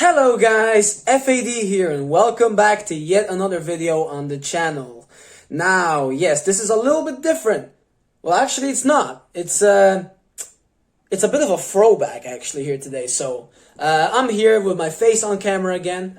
Hello guys, F.A.D here and welcome back to yet another video on the channel. Now, yes, this is a little bit different. Well, actually it's not. It's a bit of a throwback actually here today. So, I'm here with my face on camera again.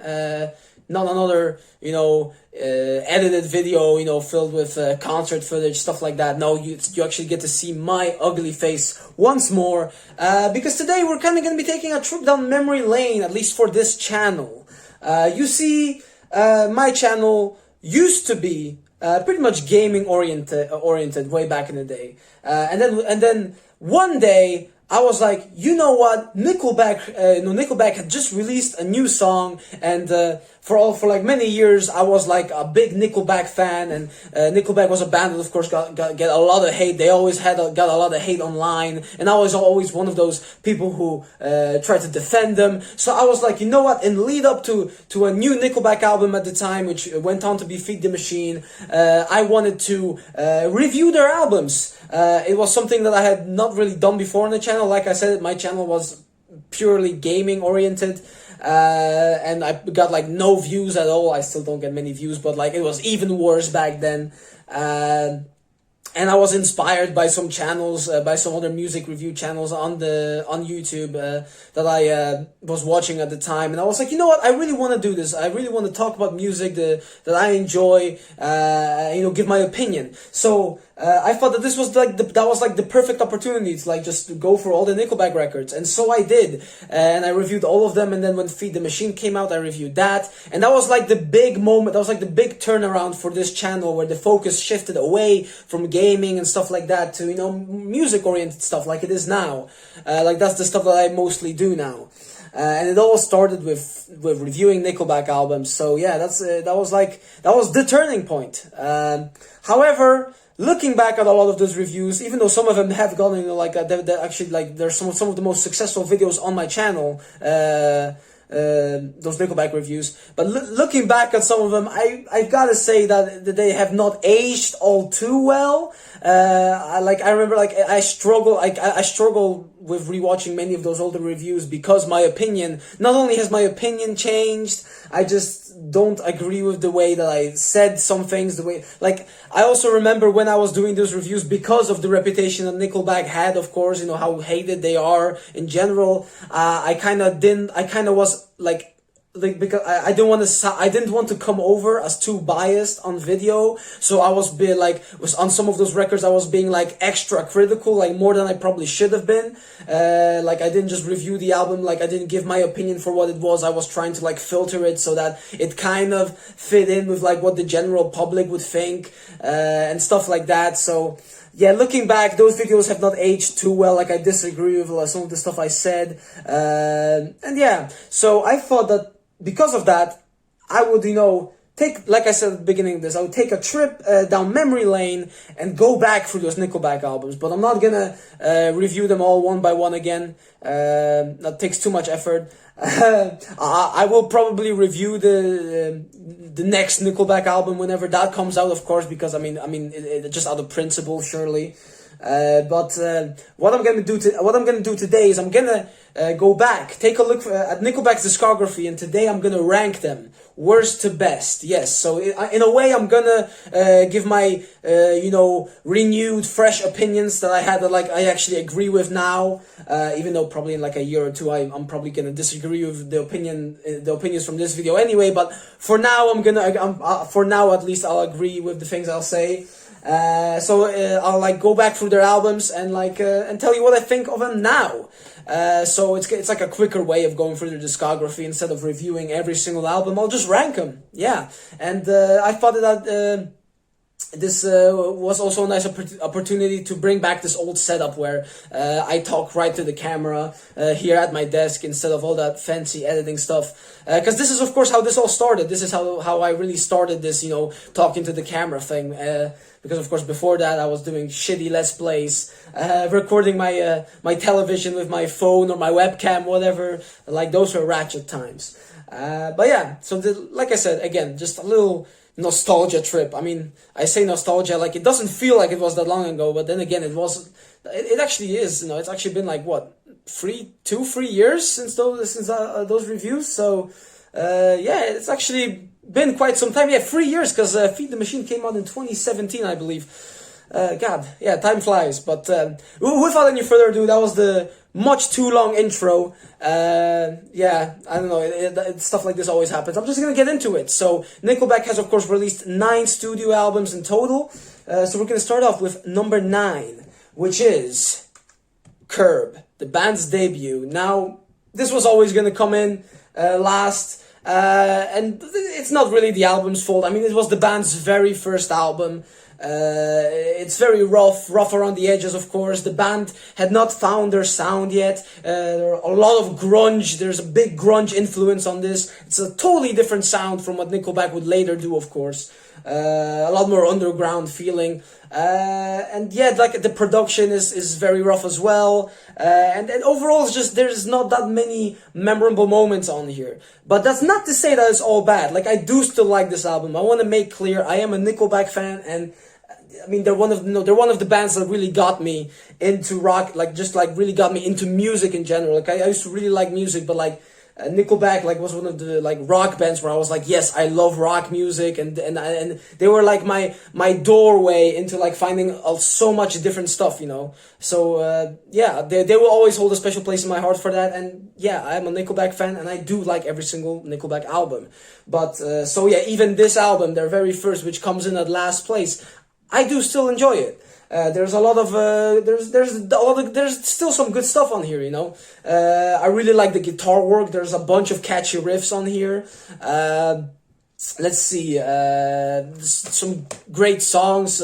Not another, edited video, filled with concert footage, stuff like that. No, you actually get to see my ugly face once more. Because today we're kind of going to be taking a trip down memory lane, at least for this channel. You see, my channel used to be pretty much gaming oriented way back in the day. And then one day, I was like, you know what? Nickelback had just released a new song, and for like many years, I was like a big Nickelback fan, and Nickelback was a band that, of course, get a lot of hate. They always got a lot of hate online, and I was always one of those people who tried to defend them. So I was like, you know what? In lead up to a new Nickelback album at the time, which went on to be F.A.D. I wanted to review their albums. It was something that I had not really done before on the channel. Like I said, my channel was purely gaming oriented, and I got like no views at all. I still don't get many views, but like it was even worse back then. And I was inspired by some channels, by some other music review channels on YouTube that I was watching at the time, and I was like, you know what, I really want to do this. I really want to talk about music that I enjoy, give my opinion. So I thought that this was like the perfect opportunity to like just go for all the Nickelback records, and so I did, and I reviewed all of them. And then when F.A.D. came out, I reviewed that, and that was like the big moment. That was like the big turnaround for this channel, where the focus shifted away from gaming and stuff like that to music oriented stuff like it is now. Like that's the stuff that I mostly do now. And it all started with reviewing Nickelback albums. So yeah, that was the turning point. However, looking back at a lot of those reviews, even though some of them have gotten there's some of the most successful videos on my channel, those Nickelback reviews. But looking back at some of them, I've got to say that they have not aged all too well. I remember I struggle with rewatching many of those older reviews because not only has my opinion changed, I just don't agree with the way that I said some things. I also remember when I was doing those reviews, because of the reputation that Nickelback had, of course, how hated they are in general. I kind of was because I didn't want to come over as too biased on video, so I was on some of those records I was being like extra critical, like more than I probably should have been. I didn't just review the album, I didn't give my opinion for what it was. I was trying to filter it so that it kind of fit in with what the general public would think, and stuff like that. So yeah, looking back, those videos have not aged too well. I disagree with some of the stuff I said, and yeah, so I thought that because of that, I would, take, like I said at the beginning of this, I would take a trip down memory lane and go back through those Nickelback albums. But I'm not gonna review them all one by one again. That takes too much effort. I will probably review the next Nickelback album whenever that comes out, of course, because I mean, just out of principle, surely. But what I'm gonna do today is I'm gonna go back, take a look at Nickelback's discography, and today I'm gonna rank them worst to best. Yes, so in a way I'm gonna give my renewed, fresh opinions that I had that I actually agree with now. Even though probably in a year or two I'm probably gonna disagree with the opinions from this video anyway. But for now for now at least I'll agree with the things I'll say. So I'll go back through their albums and and tell you what I think of them now. So it's like a quicker way of going through their discography instead of reviewing every single album. I'll just rank them. Yeah, and I thought that this was also a nice opportunity to bring back this old setup where I talk right to the camera here at my desk instead of all that fancy editing stuff. Because this is, of course, how this all started. This is how I really started this, talking to the camera thing. Because, of course, before that, I was doing shitty Let's Plays, recording my television with my phone or my webcam, whatever. Those were ratchet times. But yeah, so like I said, again, just a little nostalgia trip. I mean, I say nostalgia like it doesn't feel like it was that long ago, but then again, it was. It actually is. You know, it's actually been like what 3 years since those reviews. So yeah, it's actually been quite some time. Yeah, 3 years because Feed the Machine came out in 2017, I believe. God, yeah, time flies. But without any further ado, that was the much too long intro. Yeah, I don't know, stuff like this always happens. I'm just gonna get into it. So Nickelback has of course released 9 studio albums in total. So we're gonna start off with number 9, which is Curb, the band's debut. Now, this was always gonna come in last, and it's not really the album's fault. I mean, it was the band's very first album. It's very rough around the edges, of course. The band had not found their sound yet. There are a lot of grunge. There's a big grunge influence on this. It's a totally different sound from what Nickelback would later do, of course. A lot more underground feeling. And yeah, like the production is very rough as well. And overall, it's just, there's not that many memorable moments on here. But that's not to say that it's all bad. Like, I do still like this album. I want to make clear, I am a Nickelback fan, and I mean, they're one of the bands that really got me into rock, like just like really got me into music in general. Like I used to really like music, but like Nickelback like was one of the like rock bands where I was like, yes, I love rock music, and they were like my doorway into like finding so much different stuff, you know. So yeah, they will always hold a special place in my heart for that. And yeah, I'm a Nickelback fan, and I do like every single Nickelback album. But so yeah, even this album, their very first, which comes in at last place, I do still enjoy it. There's a lot of there's still some good stuff on here, you know. I really like the guitar work. There's a bunch of catchy riffs on here. Let's see, some great songs.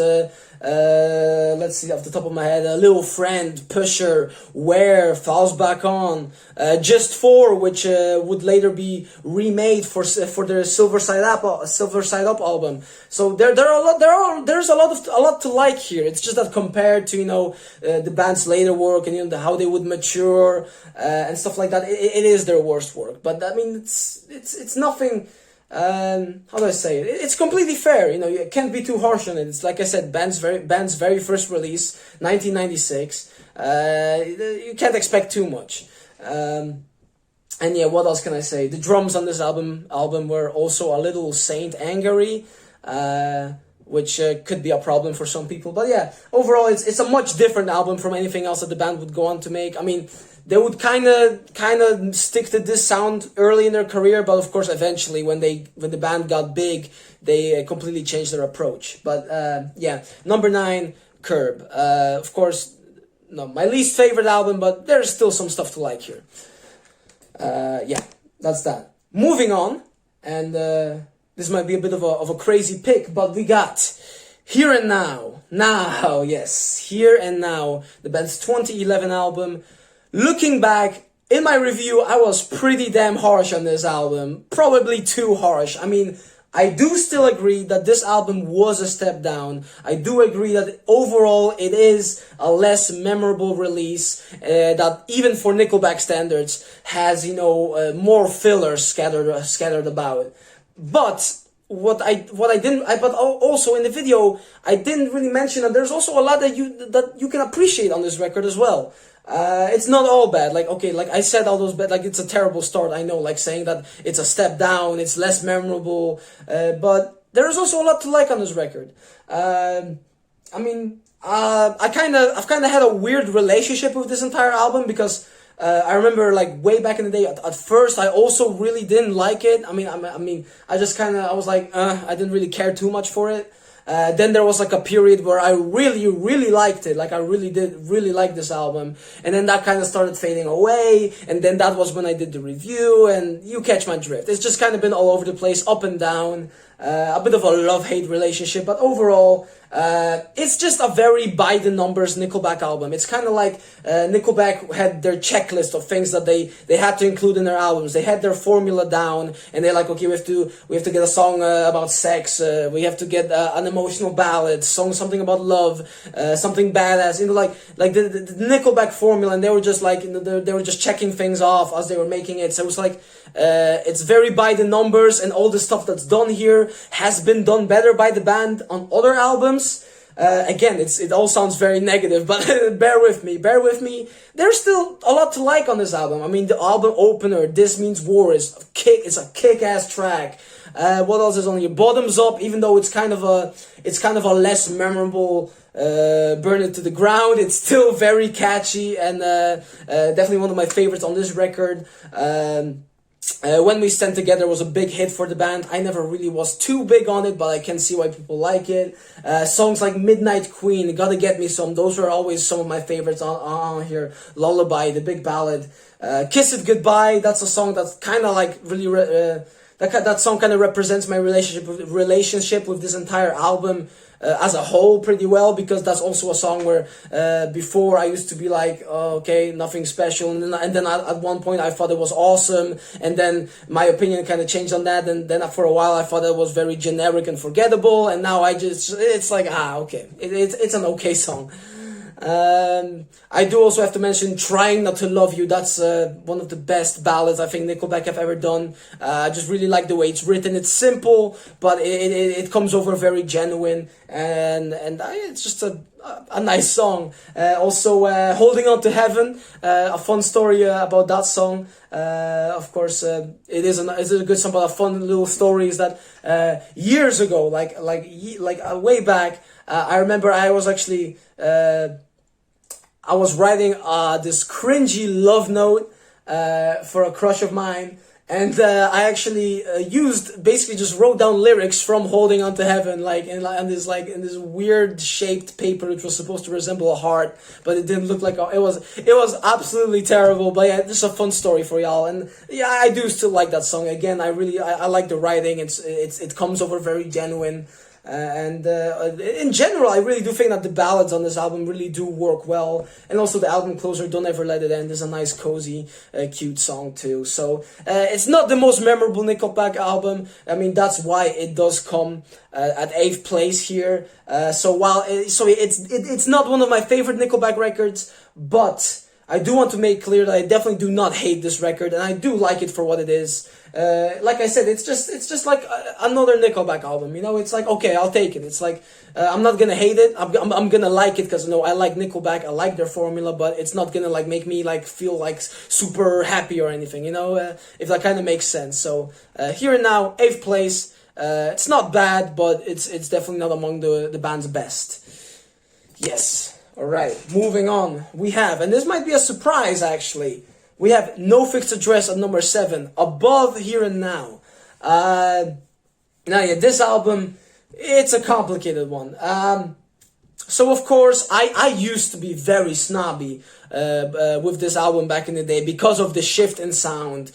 Let's see, off the top of my head, Little Friend, Pusher, Where, Falls Back On, Just For, which would later be remade for their Silver Side Up album. So there's a lot to like here. It's just that compared to, you know, the band's later work and, you know, how they would mature and stuff like that, it is their worst work. But I mean, it's nothing. How do I say it? It's completely fair, you know. You can't be too harsh on it. It's like I said, band's very first release, 1996. You can't expect too much. And yeah, what else can I say? The drums on this album were also a little Saint Angry, which could be a problem for some people. But yeah, overall, it's a much different album from anything else that the band would go on to make. I mean, they would kind of stick to this sound early in their career, but of course, eventually, when the band got big, they completely changed their approach. But yeah, number 9, Curb. Of course, no, my least favorite album, but there's still some stuff to like here. Yeah, that's that. Moving on, and this might be a bit of a crazy pick, but we got Here and Now. Now, yes, Here and Now, the band's 2011 album. Looking back, in my review, I was pretty damn harsh on this album. Probably too harsh. I mean, I do still agree that this album was a step down. I do agree that overall it is a less memorable release, that even for Nickelback standards has, you know, more fillers scattered about. But but also in the video, I didn't really mention that there's also a lot that you can appreciate on this record as well. It's not all bad. Like, okay, like I said, all those bad, like it's a terrible start. I know, like saying that it's a step down, it's less memorable. But there's also a lot to like on this record. I mean, I've kind of had a weird relationship with this entire album because I remember like way back in the day. At first, I also really didn't like it. I mean, I was like, I didn't really care too much for it. Then there was like a period where I really liked it. Like I really did really like this album. And then that kind of started fading away. And then that was when I did the review, and you catch my drift. It's just kind of been all over the place, up and down. A bit of a love-hate relationship. But overall, It's just a very by the numbers Nickelback album. It's kind of like Nickelback had their checklist of things that they had to include in their albums. They had their formula down, and they're like, okay, we have to get a song about sex. We have to get an emotional ballad, something about love, something badass. Like the Nickelback formula, and they were just like, they were just checking things off as they were making it. So it was like, it's very by the numbers, and all the stuff that's done here has been done better by the band on other albums. Again, it all sounds very negative, but bear with me. There's still a lot to like on this album. I mean, the album opener, This Means War, it's a kick-ass track. What else is on here? Bottoms Up, even though it's kind of a less memorable Burn It to the Ground, it's still very catchy, and definitely one of my favorites on this record. When We Stand Together was a big hit for the band. I never really was too big on it, but I can see why people like it. Songs like Midnight Queen, Gotta Get Me Some, those were always some of my favorites on here. Lullaby, the big ballad. Kiss It Goodbye, that's a song that's kind of like really... that song kind of represents my relationship with this entire album as a whole pretty well, because that's also a song where before I used to be like, oh, okay, nothing special, and then at one point I thought it was awesome, and then my opinion kind of changed on that, and then for a while I thought it was very generic and forgettable, and now it's like, okay, it's an okay song. I do also have to mention Trying Not to Love You. That's one of the best ballads I think Nickelback have ever done. I just really like the way it's written. It's simple, but it comes over very genuine, and it's just a nice song. Also, Holding On to Heaven, a fun story about that song. Of course, it's a good song, but a fun little story is that years ago, like way back, I remember I was actually I was writing this cringy love note for a crush of mine, and I actually just wrote down lyrics from Holding On to Heaven, in this weird shaped paper which was supposed to resemble a heart, but it didn't look like it was absolutely terrible. But yeah, this is a fun story for y'all, and yeah, I do still like that song. Again, I like the writing. It comes over very genuine. And in general, I really do think that the ballads on this album really do work well. And also the album closer, Don't Ever Let It End, is a nice, cozy, cute song too. So it's not the most memorable Nickelback album. I mean, that's why it does come at 8th place here. So it's not one of my favorite Nickelback records, but I do want to make clear that I definitely do not hate this record, and I do like it for what it is. Like I said, it's just like another Nickelback album, you know. It's like, okay, I'll take it. It's like I'm not gonna hate it. I'm gonna like it because, you know, I like Nickelback. I like their formula, but it's not gonna like make me like feel like super happy or anything, you know. If that kind of makes sense. So Here and Now, 8th place. It's not bad, but it's definitely not among the band's best. Yes. All right, moving on. We have, and this might be a surprise actually, we have No Fixed Address at number 7, above Here and Now. Now, yeah, this album, it's a complicated one. So, of course, I used to be very snobby with this album back in the day because of the shift in sound,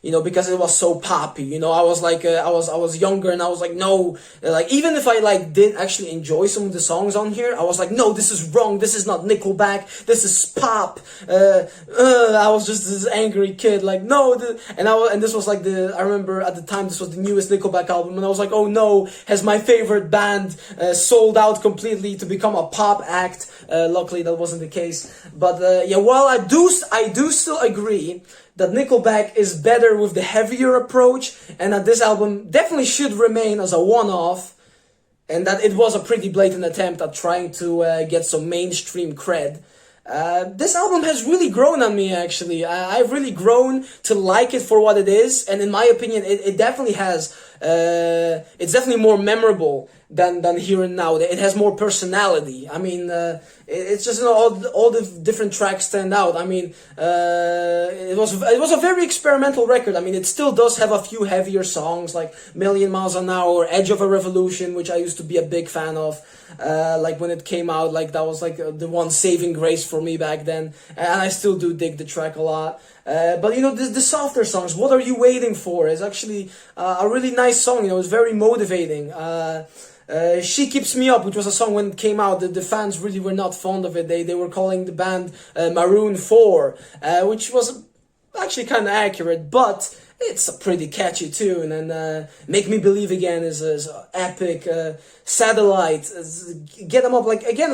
you know, because it was so poppy, you know. I was like, I was younger, and I was like, no, like, even if I like did actually enjoy some of the songs on here, I was like, no, this is wrong, this is not Nickelback, this is pop. I was just this angry kid, like, no, and this was like I remember at the time this was the newest Nickelback album, and I was like, oh no, has my favorite band sold out completely to become a pop act? Luckily that wasn't the case. But yeah, while I do still agree that Nickelback is better with the heavier approach, and that this album definitely should remain as a one-off, and that it was a pretty blatant attempt at trying to get some mainstream cred, this album has really grown on me, actually. I've really grown to like it for what it is, and in my opinion, it definitely has, it's definitely more memorable than Here and Now. It has more personality. I mean, it's just, you know, all the different tracks stand out. I mean, it was a very experimental record. I mean, it still does have a few heavier songs like Million Miles an Hour or Edge of a Revolution, which I used to be a big fan of. Like when it came out, like that was like the one saving grace for me back then, and I still do dig the track a lot. But you know, the softer songs, What Are You Waiting For, is actually a really nice song. You know, it's very motivating. She Keeps Me Up, which was a song when it came out, the fans really were not fond of it. They were calling the band Maroon 4, which was actually kind of accurate, but it's a pretty catchy tune. And Make Me Believe Again is epic. Satellite, Get 'Em Up, like again,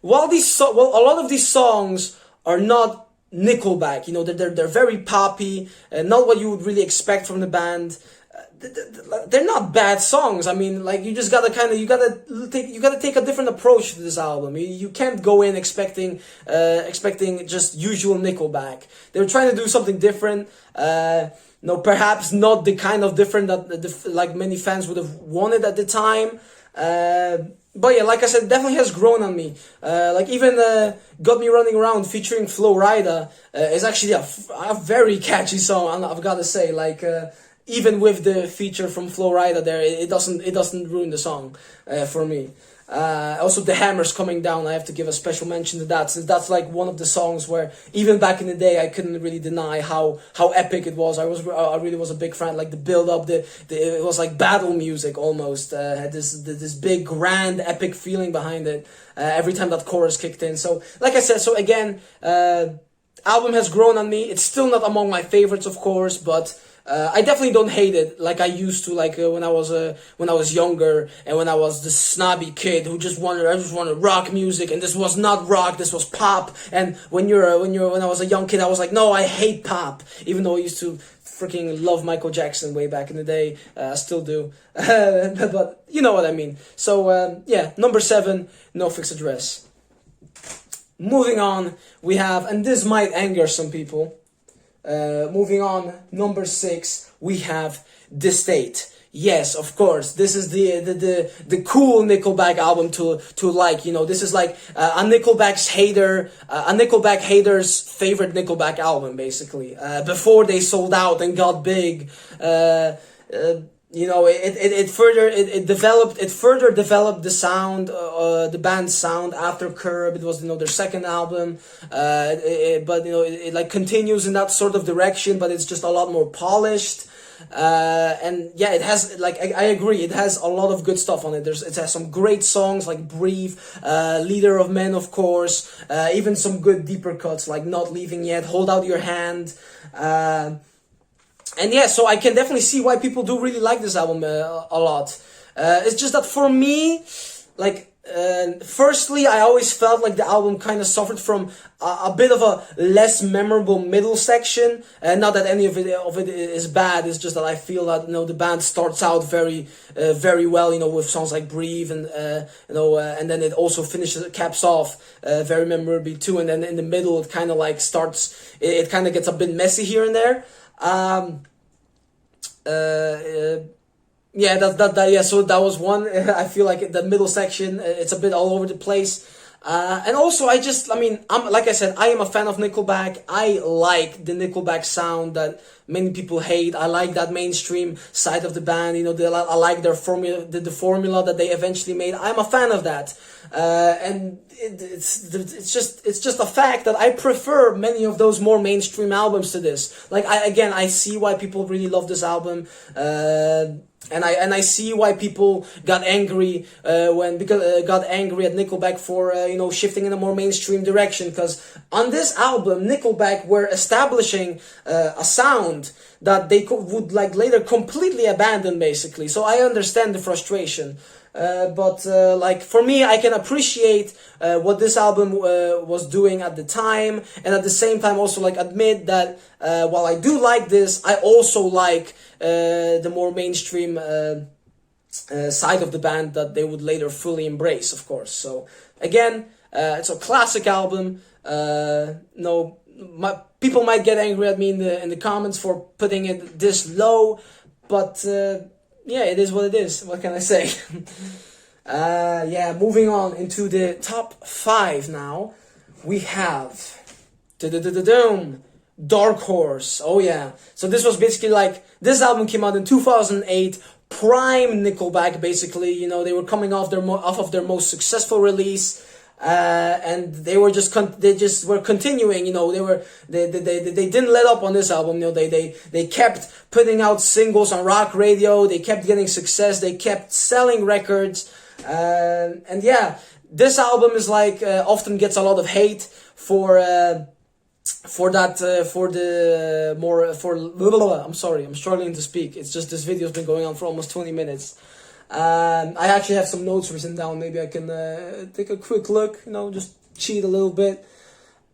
while a lot of these songs are not Nickelback, you know, they're very poppy, not what you would really expect from the band. They're not bad songs. I mean, like, you just gotta kind of, you gotta take a different approach to this album. You can't go in expecting just usual Nickelback. They were trying to do something different. No, perhaps not the kind of different that like many fans would have wanted at the time. But yeah, like I said, it definitely has grown on me. Like even Got Me Running Around featuring Flo Rida is actually a very catchy song. I've got to say, like. Even with the feature from Flo Rida there, it doesn't ruin the song for me. Also, The Hammer's Coming Down, I have to give a special mention to that, since that's like one of the songs where even back in the day I couldn't really deny how epic it was. I really was a big fan. Like the build up, it was like battle music almost. Had this big grand epic feeling behind it every time that chorus kicked in. So like I said, so again, album has grown on me. It's still not among my favorites, of course, but. I definitely don't hate it like I used to, like when I was younger and when I was this snobby kid who just wanted rock music, and this was not rock, this was pop. And when I was a young kid, I was like, no, I hate pop, even though I used to freaking love Michael Jackson way back in the day. I still do, but you know what I mean. So yeah, number 7, No Fixed Address. Moving on, we have, and this might anger some people. Moving on, number 6, we have The State. Yes, of course, this is the cool Nickelback album to like. You know, this is like a Nickelback hater's favorite Nickelback album, basically. Before they sold out and got big, you know, it further developed the sound, the band's sound after Curb. It was, you know, their second album, but you know, it like continues in that sort of direction, but it's just a lot more polished. And yeah, it has, like, I agree, it has a lot of good stuff on it. It has some great songs like Breathe, Leader of Men, of course, even some good deeper cuts like Not Leaving Yet, Hold Out Your Hand. And yeah, so I can definitely see why people do really like this album a lot. It's just that for me, like, firstly, I always felt like the album kind of suffered from a bit of a less memorable middle section. Not that any of it is bad. It's just that I feel that, you know, the band starts out very well, you know, with songs like Breathe, and you know, and then it also caps off very memorably too. And then in the middle, it kind of like starts. It kind of gets a bit messy here and there. Yeah, yeah. So that was one. I feel like the middle section, it's a bit all over the place. And also, like I said, I am a fan of Nickelback. I like the Nickelback sound that many people hate. I like that mainstream side of the band. You know, I like their formula, the formula that they eventually made. I'm a fan of that. And it's just a fact that I prefer many of those more mainstream albums to this. Like, I see why people really love this album. And I see why people got angry got angry at Nickelback for you know, shifting in a more mainstream direction, because on this album Nickelback were establishing a sound that they would like later completely abandon, basically. So I understand the frustration. But like, for me, I can appreciate what this album was doing at the time, and at the same time also like admit that while I do like this, I also like the more mainstream side of the band that they would later fully embrace, of course. So again, it's a classic album. No, people might get angry at me in the comments for putting it this low, but yeah, it is what it is. What can I say? Yeah, moving on into the top 5 now. We have Dark Horse. Oh yeah. So this was basically like, this album came out in 2008. Prime Nickelback, basically. You know, they were coming off of their most successful release. and they were just they just were continuing. You know, they didn't let up on this album. You know, they kept putting out singles on rock radio. They kept getting success. They kept selling records, and yeah, this album is like often gets a lot of hate for the more for I'm sorry, I'm struggling to speak. It's just this video's been going on for almost 20 minutes. I actually have some notes written down. Maybe I can take a quick look, you know, just cheat a little bit.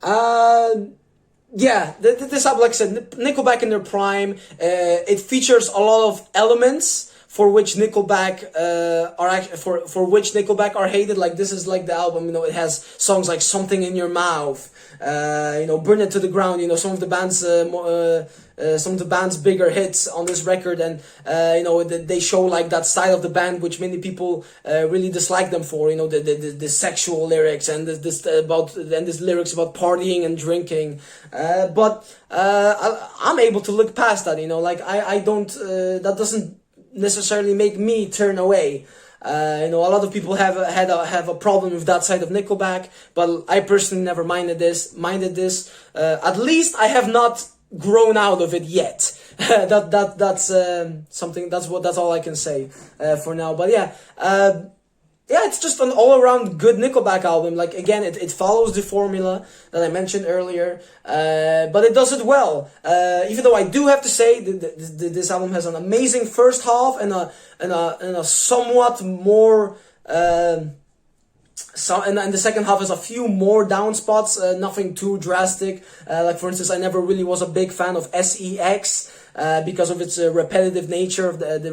Yeah, this album, like I said, Nickelback in their prime. It features a lot of elements for which Nickelback for which Nickelback are hated. Like, this is like the album, you know, it has songs like Something in Your Mouth, you know, Burn It to the Ground, you know, some of the band's bigger hits on this record, and you know, they show like that side of the band which many people really dislike them for, you know, the sexual lyrics and this lyrics about partying and drinking, but I'm able to look past that, you know, like I don't that doesn't necessarily make me turn away. You know, a lot of people have a problem with that side of Nickelback, but I personally never minded this. At least I have not grown out of it yet. That's something. That's all I can say for now. But yeah, yeah, it's just an all-around good Nickelback album. Like, again, it follows the formula that I mentioned earlier, but it does it well. Even though I do have to say this album has an amazing first half and a somewhat more and the second half has a few more down spots. Nothing too drastic. Like, for instance, I never really was a big fan of SEX because of its repetitive nature of the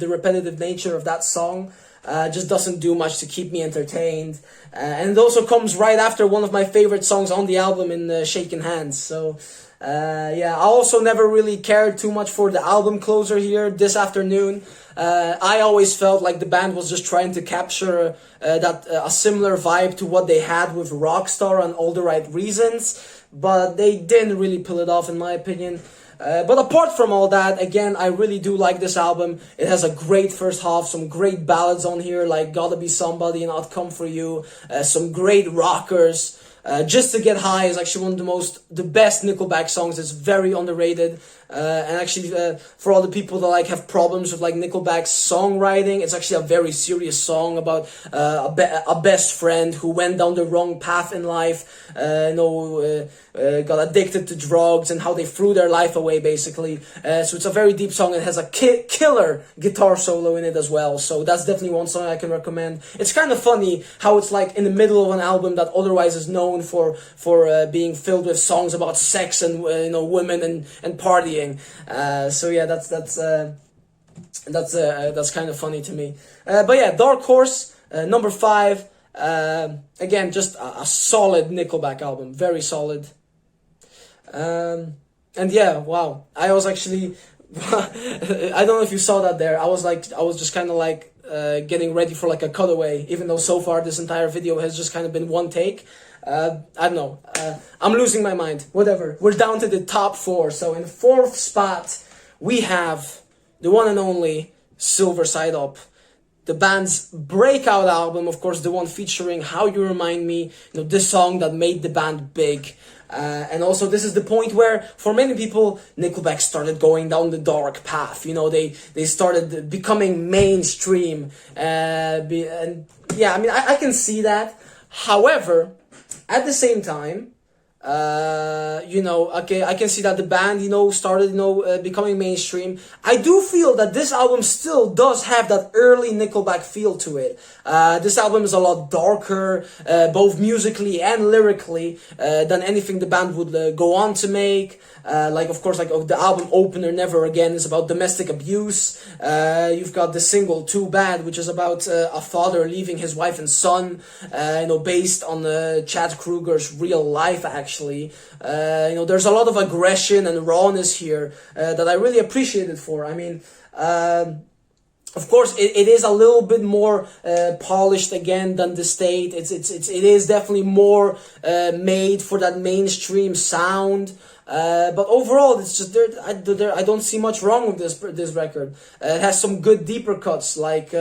repetitive nature of that song. Just doesn't do much to keep me entertained, and it also comes right after one of my favorite songs on the album in Shaking Hands. So yeah, I also never really cared too much for the album closer here, This Afternoon. I always felt like the band was just trying to capture a similar vibe to what they had with Rockstar and All the Right Reasons, but they didn't really pull it off, in my opinion. But apart from all that, again, I really do like this album. It has a great first half, some great ballads on here, like Gotta Be Somebody and I'll Come For You, some great rockers. Just to Get High is actually one of the best Nickelback songs. It's very underrated. And actually, for all the people that like have problems with like Nickelback's songwriting, it's actually a very serious song about a best friend who went down the wrong path in life, got addicted to drugs and how they threw their life away, basically. So it's a very deep song. It has a killer guitar solo in it as well. So that's definitely one song I can recommend. It's kind of funny how it's like in the middle of an album that otherwise is known for being filled with songs about sex and women and partying. So yeah, that's kind of funny to me. But yeah, Dark Horse, number 5. Again, just a solid Nickelback album, very solid. And yeah, wow, I was actually I don't know if you saw that there. I was just kind of like getting ready for like a cutaway, even though so far this entire video has just kind of been one take. I don't know. I'm losing my mind. Whatever. We're down to the top 4. So in 4th spot, we have the one and only Silver Side Up. The band's breakout album, of course, the one featuring How You Remind Me, this song that made the band big. And also this is the point where, for many people, Nickelback started going down the dark path. They started becoming mainstream. And yeah, I mean, I can see that. However, at the same time, okay, I can see that the band, started, becoming mainstream. I do feel that this album still does have that early Nickelback feel to it. This album is a lot darker, both musically and lyrically, than anything the band would go on to make. Of course, the album opener, Never Again, is about domestic abuse. You've got the single Too Bad, which is about a father leaving his wife and son, based on Chad Kroeger's real life, actually. There's a lot of aggression and rawness here that I really appreciate it for. I mean, of course, it is a little bit more polished again than The State. It is definitely more made for that mainstream sound. But overall, it's just I don't see much wrong with this record. It has some good deeper cuts, like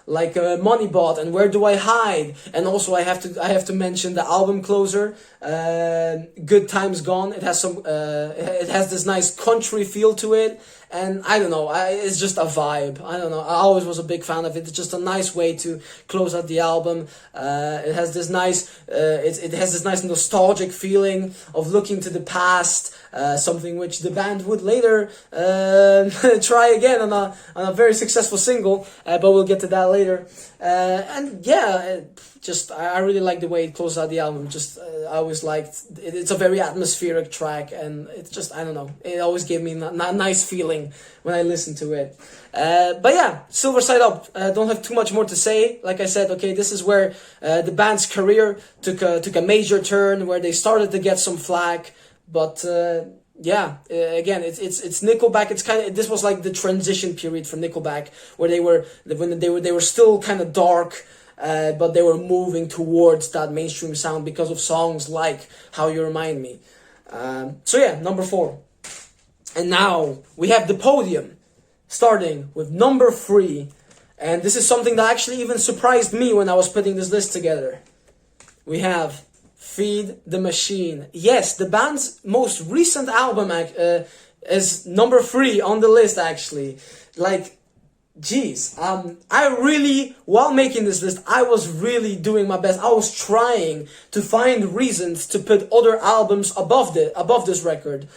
like Moneybot and Where Do I Hide, and also I have to mention the album closer, Good Times Gone. It has it has this nice country feel to it, and I don't know, it's just a vibe. I don't know, I always was a big fan of it. It's just a nice way to close out the album. It has this nice it has this nice nostalgic feeling of looking to the past, something which the band would later try again on a very successful single, but we'll get to that later. And yeah, just I really like the way it closes out the album. Just I always liked it. It's a very atmospheric track, and it's just, I don't know, it always gave me a nice feeling when I listen to it. But yeah, Silver Side Up. Don't have too much more to say. Like I said, okay, this is where the band's career took a major turn, where they started to get some flack. But yeah, again, it's Nickelback. It's kind of, this was like the transition period for Nickelback, where they were still kind of dark, but they were moving towards that mainstream sound because of songs like How You Remind Me. So yeah, number 4. And now we have the podium, starting with number 3. And this is something that actually even surprised me when I was putting this list together. We have Feed the Machine. Yes, the band's most recent album is number 3 on the list, actually. Like, geez, I really, while making this list, I was really doing my best. I was trying to find reasons to put other albums above this record,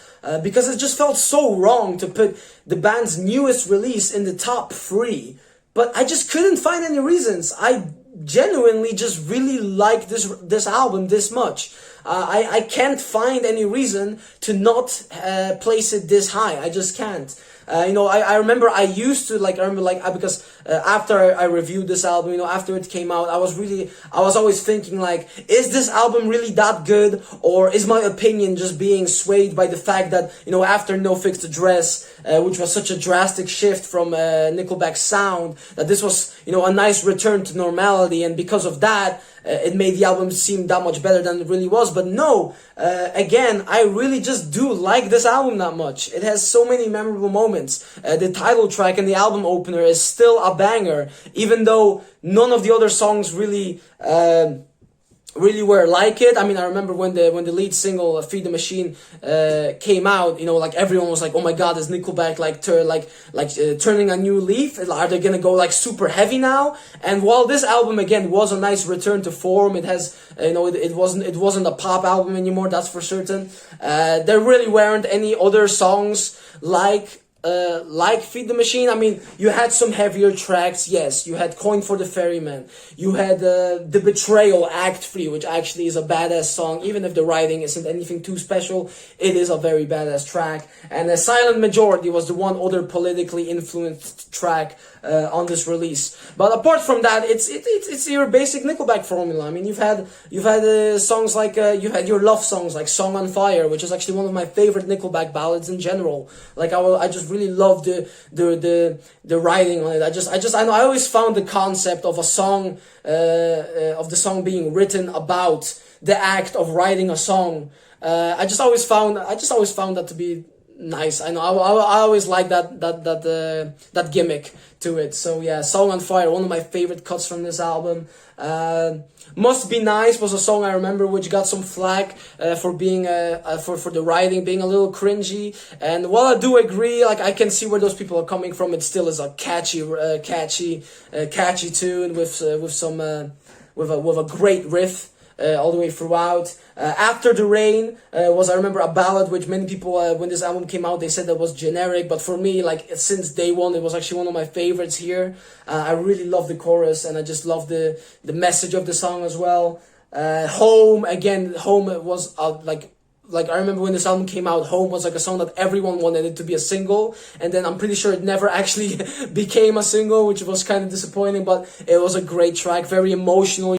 because it just felt so wrong to put the band's newest release in the top 3. But I just couldn't find any reasons. I genuinely just really like this album this much. I can't find any reason to not place it this high. I just can't. I remember I used to because after I reviewed this album, after it came out, I was always thinking, like, is this album really that good, or is my opinion just being swayed by the fact that, after No Fixed Address, which was such a drastic shift from Nickelback's sound, that this was, a nice return to normality, and because of that, it made the album seem that much better than it really was. But no, again, I really just do like this album that much. It has so many memorable moments. The title track and the album opener is still a banger, even though none of the other songs really were like it. I mean, I remember when the lead single "Feed the Machine" came out, like everyone was like, "Oh my God, is Nickelback turning a new leaf? Are they gonna go like super heavy now?" And while this album again was a nice return to form, it has it wasn't a pop album anymore. That's for certain. There really weren't any other songs like Feed the Machine. I mean, you had some heavier tracks, yes. You had Coin for the Ferryman. You had The Betrayal, Act 3, which actually is a badass song. Even if the writing isn't anything too special, it is a very badass track. And The Silent Majority was the one other politically influenced track on this release. But apart from that, it's your basic Nickelback formula. I mean, you've had songs like you had your love songs like Song on Fire, which is actually one of my favorite Nickelback ballads in general. Like I just really love the writing on it. I always found the concept of a song of the song being written about the act of writing a song. I just always found that to be nice. I know I always like that gimmick to it. So yeah, Song on Fire, one of my favorite cuts from this album. Must Be Nice was a song I remember which got some flack for being for the writing being a little cringy. And while I do agree, like I can see where those people are coming from, it still is a catchy tune with a great riff. All the way throughout. After the Rain was, I remember, a ballad which many people, when this album came out, they said that was generic, but for me, like, since day one, it was actually one of my favorites here. I really love the chorus, and I just love the message of the song as well. Home, again, Home was, like I remember when this album came out, Home was like a song that everyone wanted it to be a single, and then I'm pretty sure it never actually became a single, which was kind of disappointing, but it was a great track, very emotional.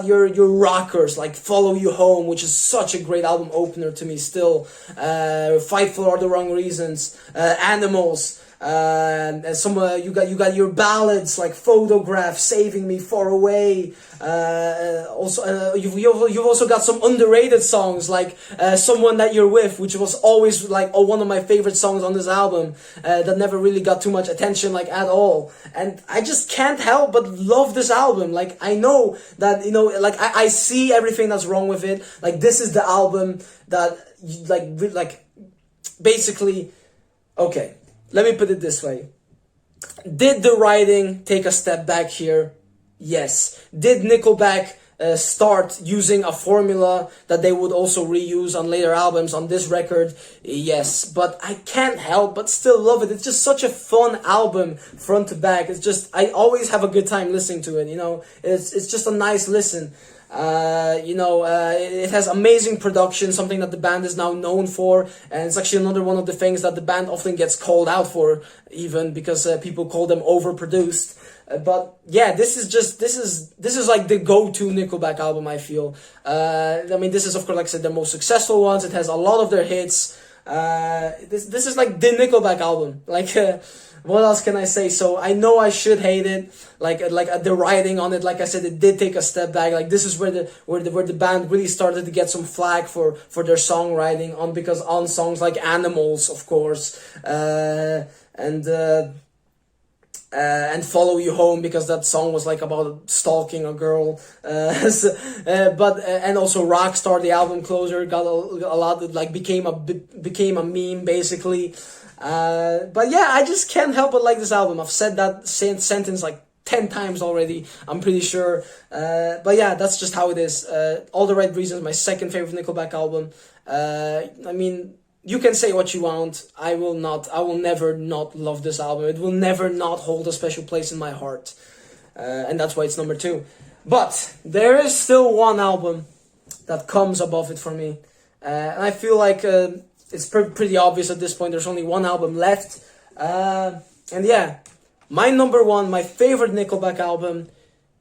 your rockers, like Follow You Home, which is such a great album opener to me still. Fight for All the Wrong Reasons, Animals. And some you got your ballads like Photograph, Saving Me, Far Away. Also you've also got some underrated songs like Someone That You're With, which was always like one of my favorite songs on this album, that never really got too much attention like at all. And I just can't help but love this album. Like I know that like I see everything that's wrong with it. Like this is the album that like basically, okay. Let me put it this way. Did the writing take a step back here? Yes. Did Nickelback start using a formula that they would also reuse on later albums on this record? Yes. But I can't help but still love it. It's just such a fun album front to back. It's just, I always have a good time listening to it, It's just a nice listen. It has amazing production, something that the band is now known for, and it's actually another one of the things that the band often gets called out for, even because people call them overproduced. But yeah, this is like the go-to Nickelback album, I feel. This is of course, like I said, their most successful ones. It has a lot of their hits. This is like the Nickelback album. What else can I say? So I know I should hate it. Like the writing on it, like I said, it did take a step back. Like this is where the band really started to get some flack for their songwriting because on songs like Animals, of course, and Follow You Home, because that song was like about stalking a girl. And also Rockstar, the album closer, got a lot of, like, became a meme basically. But yeah, I just can't help but like this album. I've said that sentence like 10 times already, I'm pretty sure. But yeah, that's just how it is. All the Right Reasons, my second favorite Nickelback album. You can say what you want. I will never not love this album. It will never not hold a special place in my heart. And that's why it's number 2. But there is still one album that comes above it for me. And I feel like it's pretty obvious at this point. There's only one album left. And yeah, my number 1, my favorite Nickelback album,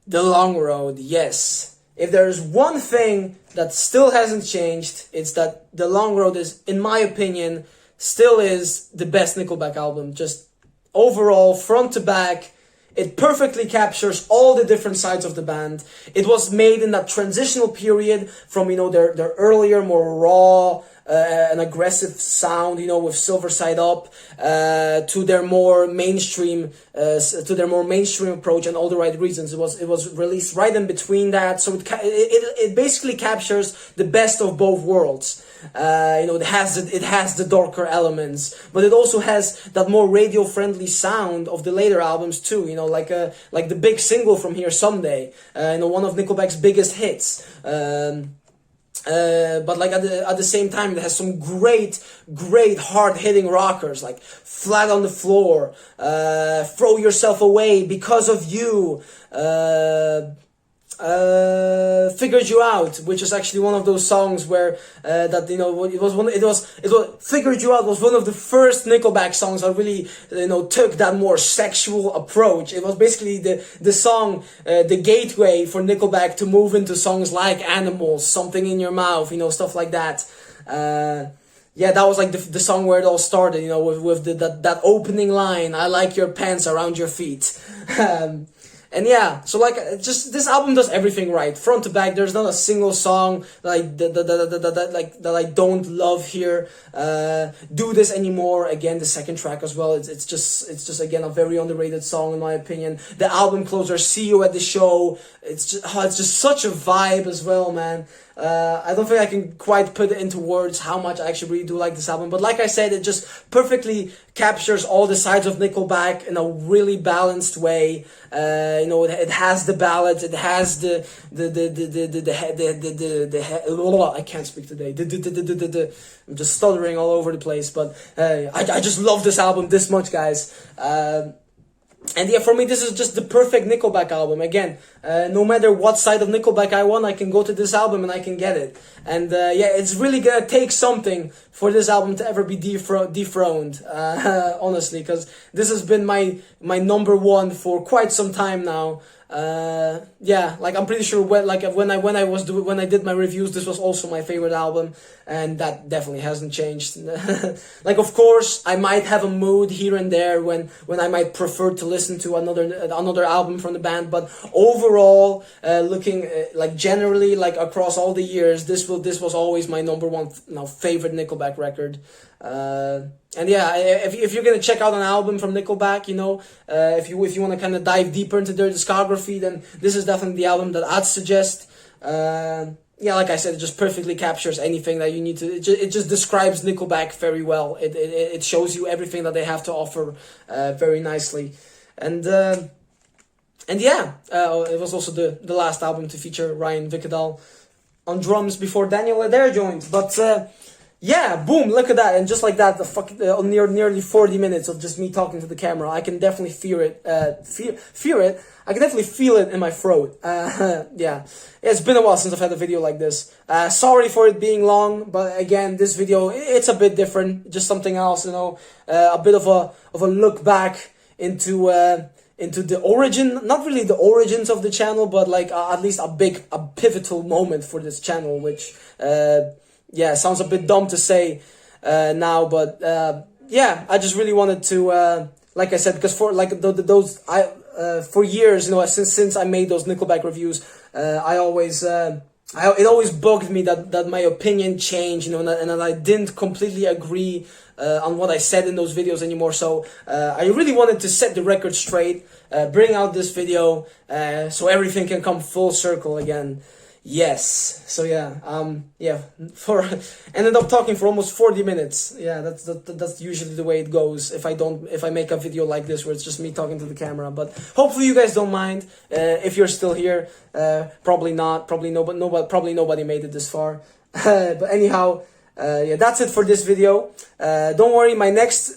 The Long Road. Yes. If there's one thing that still hasn't changed, it's that The Long Road is, in my opinion, still is the best Nickelback album. Just overall, front to back, it perfectly captures all the different sides of the band. It was made in that transitional period from, their earlier, more raw, an aggressive sound, with Silver Side Up, to their more mainstream approach and All the Right Reasons. It was released right in between that, so it basically captures the best of both worlds. It has the darker elements, but it also has that more radio friendly sound of the later albums too. Like the big single from Here Someday, one of Nickelback's biggest hits. But like at the same time, it has some great hard-hitting rockers like Flat on the Floor, Throw Yourself Away, Because of You, Figured You Out, which is actually one of those songs where Figured You Out was one of the first Nickelback songs that really took that more sexual approach. It was basically the song, the gateway for Nickelback to move into songs like Animals, Something in Your Mouth, stuff like that. Yeah, that was like the song where it all started, with that opening line, I like your pants around your feet. And yeah, so like, just this album does everything right, front to back. There's not a single song that I don't love here. Do This Anymore, again, the second track as well. It's just again a very underrated song in my opinion. The album closer, See You at the Show. It's just such a vibe as well, man. I don't think I can quite put it into words how much I actually really do like this album. But like I said, it just perfectly captures all the sides of Nickelback in a really balanced way. It has the ballads, it has I can't speak today. I'm just stuttering all over the place. But I just love this album this much, guys. And yeah, for me, this is just the perfect Nickelback album. Again, no matter what side of Nickelback I want, I can go to this album and I can get it. And yeah, it's really gonna take something for this album to ever be dethroned, honestly, because this has been my number 1 for quite some time now. Yeah, like I'm pretty sure when I did my reviews, this was also my favorite album, and that definitely hasn't changed. Like, of course, I might have a mood here and there when I might prefer to listen to another album from the band, but overall, looking like generally, like across all the years, this was always my number one favorite Nickelback record. And yeah, if you're gonna check out an album from Nickelback, if you want to kind of dive deeper into their discography, then this is definitely the album that I'd suggest. Yeah, like I said, it just perfectly captures anything that you need to. It just describes Nickelback very well. It shows you everything that they have to offer very nicely, and yeah, it was also the last album to feature Ryan Vickedal on drums before Daniel Adair joined, but. Yeah, boom, look at that, and just like that, nearly 40 minutes of just me talking to the camera. I can definitely fear it, I can definitely feel it in my throat. Yeah, it's been a while since I've had a video like this. Sorry for it being long, but again, this video, it's a bit different, just something else, a bit of a look back into the origin, not really the origins of the channel, but like at least a pivotal moment for this channel, which, yeah, sounds a bit dumb to say now, but yeah, I just really wanted to, like I said, because for like for years, since I made those Nickelback reviews, it always bugged me that my opinion changed, and that I didn't completely agree on what I said in those videos anymore. So I really wanted to set the record straight, bring out this video, so everything can come full circle again. Yes. So yeah, ended up talking for almost 40 minutes. Yeah, that's usually the way it goes if I make a video like this where it's just me talking to the camera. But hopefully you guys don't mind. If you're still here, probably not. Probably nobody made it this far. But anyhow, yeah, that's it for this video. Don't worry, my next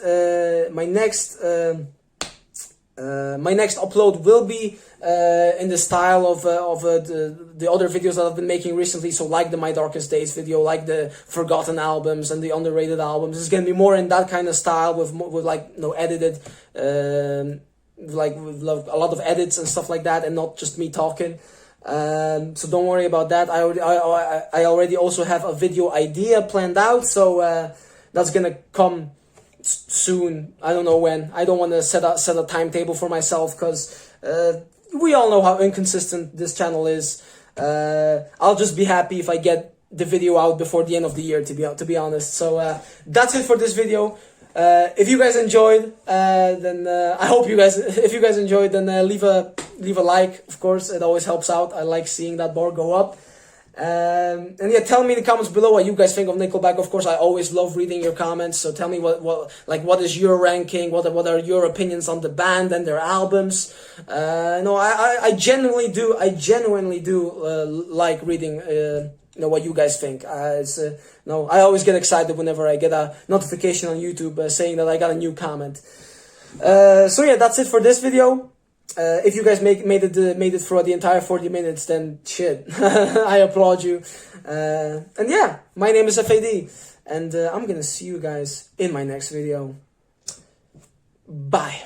upload will be in the style of the other videos that I've been making recently. So like the My Darkest Days video, like the forgotten albums and the underrated albums. It's gonna be more in that kind of style with like edited, like with a lot of edits and stuff like that, and not just me talking. So don't worry about that. I already also have a video idea planned out, so that's gonna come soon. I don't know when. I don't want to set a timetable for myself, because we all know how inconsistent this channel is. I'll just be happy if I get the video out before the end of the year, to be honest. So that's it for this video. If you guys enjoyed, then I hope you guys. If you guys enjoyed, then leave a like. Of course, it always helps out. I like seeing that bar go up. And yeah, tell me in the comments below what you guys think of Nickelback. Of course, I always love reading your comments. So tell me what is your ranking? What are your opinions on the band and their albums? No, I genuinely do. Like reading. What you guys think. I always get excited whenever I get a notification on YouTube saying that I got a new comment. So yeah, that's it for this video. If you guys made it through the entire 40 minutes, then shit, I applaud you. And yeah, my name is F.A.D, and I'm gonna see you guys in my next video. Bye.